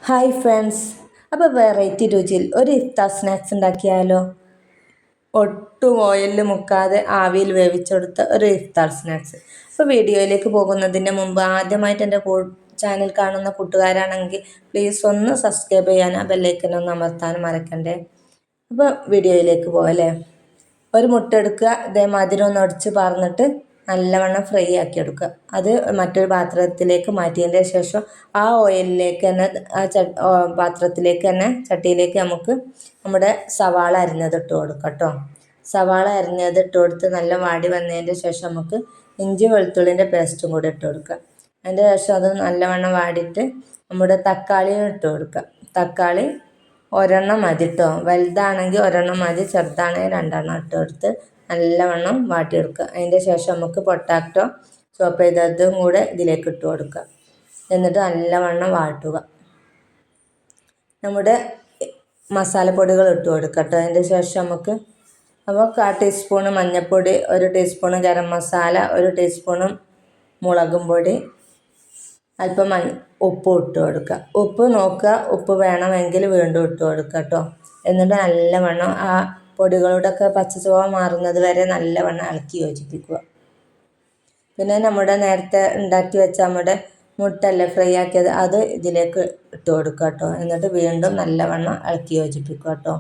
Hi friends, അപ്പോൾ variety രുചിയിൽ ഒരു ഇഫ്താർ snacks ഉണ്ടാക്കിയാലോ? ഒട്ടും ഓയിലിൽ മുക്കാതെ ആവിയിൽ വേവിച്ചെടുത്ത ഒരു ഇഫ്താർ സ്നാക്സ്. അപ്പോൾ വീഡിയോയിലേക്ക് പോകുന്നതിന് മുമ്പ് ആദ്യമായിട്ട് എൻ്റെ ചാനൽ കാണുന്ന കൂട്ടുകാരാണെങ്കിൽ പ്ലീസ് ഒന്ന് സബ്സ്ക്രൈബ് ചെയ്യാനും ബെല്ലൈക്കൻ ഒന്ന് അമർത്താനും മറക്കണ്ടേ. അപ്പോൾ വീഡിയോയിലേക്ക് പോകല്ലേ. ഒരു മുട്ട എടുക്കുക, ഇതേമാതിരി ഒന്ന് ഉടച്ച് പാർന്നിട്ട് നല്ലവണ്ണം ഫ്രൈ ആക്കി എടുക്കുക. അത് മറ്റൊരു പാത്രത്തിലേക്ക് മാറ്റിയതിൻ്റെ ശേഷം ആ ഓയിലിലേക്ക് തന്നെ പാത്രത്തിലേക്ക് തന്നെ ചട്ടിയിലേക്ക് നമുക്ക് നമ്മുടെ സവാള അരിഞ്ഞത് ഇട്ട് കൊടുക്കാം കേട്ടോ. സവാള അരിഞ്ഞത് ഇട്ട് കൊടുത്ത് നല്ല വാടി വന്നതിൻ്റെ ശേഷം നമുക്ക് ഇഞ്ചി വെളുത്തുള്ളിൻ്റെ പേസ്റ്റും കൂടി ഇട്ട് കൊടുക്കുക. അതിൻ്റെ ശേഷം അത് നല്ലവണ്ണം വാടിയിട്ട് നമ്മുടെ തക്കാളിയും ഇട്ട് കൊടുക്കുക. തക്കാളി ഒരെണ്ണം മതി കേട്ടോ. വലുതാണെങ്കിൽ ഒരെണ്ണം മതി, ചെറുതാണെങ്കിൽ രണ്ടെണ്ണം ഇട്ട് കൊടുത്ത് നല്ലവണ്ണം വാട്ടിയെടുക്കുക. അതിൻ്റെ ശേഷം നമുക്ക് പൊട്ടാറ്റോ ചോപ്പ് ചെയ്തതും കൂടെ ഇതിലേക്ക് ഇട്ട് കൊടുക്കുക. എന്നിട്ട് നല്ലവണ്ണം വാട്ടുക. നമ്മുടെ മസാലപ്പൊടികൾ ഇട്ട് കൊടുക്കുക കേട്ടോ. അതിൻ്റെ ശേഷം നമുക്ക് 1 ടീസ്പൂണ് മഞ്ഞൾപ്പൊടി, 1 ടീസ്പൂണ് ഗരം മസാല, 1 ടീസ്പൂണ് മുളകും പൊടി, അല്പം ഉപ്പ് ഇട്ട് കൊടുക്കുക. ഉപ്പ് നോക്കുക, ഉപ്പ് വേണമെങ്കിൽ വീണ്ടും ഇട്ട് കൊടുക്കുക കേട്ടോ. എന്നിട്ട് നല്ലവണ്ണം ആ പൊടികളുടെയൊക്കെ പച്ചച്ചുവ മാറുന്നത് വരെ നല്ലവണ്ണം ഇളക്കി യോജിപ്പിക്കുക. പിന്നെ നമ്മുടെ നേരത്തെ ഉണ്ടാക്കി വെച്ച നമ്മുടെ മുട്ടല്ലേ ഫ്രൈ ആക്കിയത്, അത് ഇതിലേക്ക് ഇട്ട് കൊടുക്കുക കേട്ടോ. എന്നിട്ട് വീണ്ടും നല്ലവണ്ണം ഇളക്കി യോജിപ്പിക്കുക കേട്ടോ.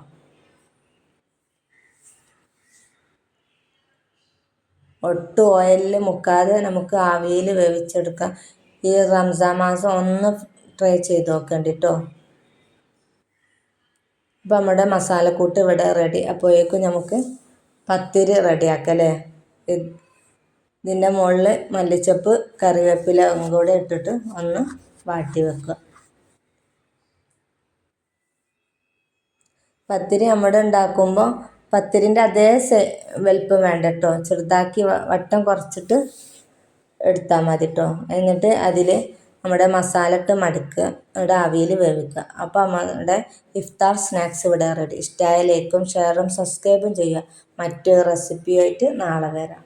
ഒട്ടും ഓയിലിൽ മുക്കാതെ നമുക്ക് ആവിയിൽ വേവിച്ചെടുക്കാം. ഈ റംസാൻ മാസം ഒന്ന് ട്രൈ ചെയ്ത് നോക്കേണ്ടി കേട്ടോ. അപ്പോൾ നമ്മുടെ മസാലക്കൂട്ട് ഇവിടെ റെഡി. അപ്പോഴേക്കും നമുക്ക് പത്തിരി റെഡിയാക്കാം അല്ലേ. ഇതിൻ്റെ മുകളിൽ മല്ലിച്ചപ്പ് കറിവേപ്പില കൂടെ ഇട്ടിട്ട് ഒന്ന് വാട്ടി വെക്കുക. പത്തിരി നമ്മുടെ ഉണ്ടാക്കുമ്പോൾ പത്തിരിൻ്റെ അതേ വലിപ്പം വേണ്ട കേട്ടോ. ചെറുതാക്കി വട്ടം കുറച്ചിട്ട് എടുത്താൽ മതി കേട്ടോ. എന്നിട്ട് അതിൽ നമ്മുടെ മസാല ഇട്ട് മടക്കുക, ഇവിടെ ആവിയിൽ വേവിക്കുക. അപ്പോൾ നമ്മുടെ ഇഫ്താർ സ്നാക്സ് ഇവിടെ റെഡി. ഇഷ്ടമായ ലൈക്കും ഷെയറും സബ്സ്ക്രൈബും ചെയ്യുക. മറ്റൊരു റെസിപ്പിയായിട്ട് നാളെ വരാം.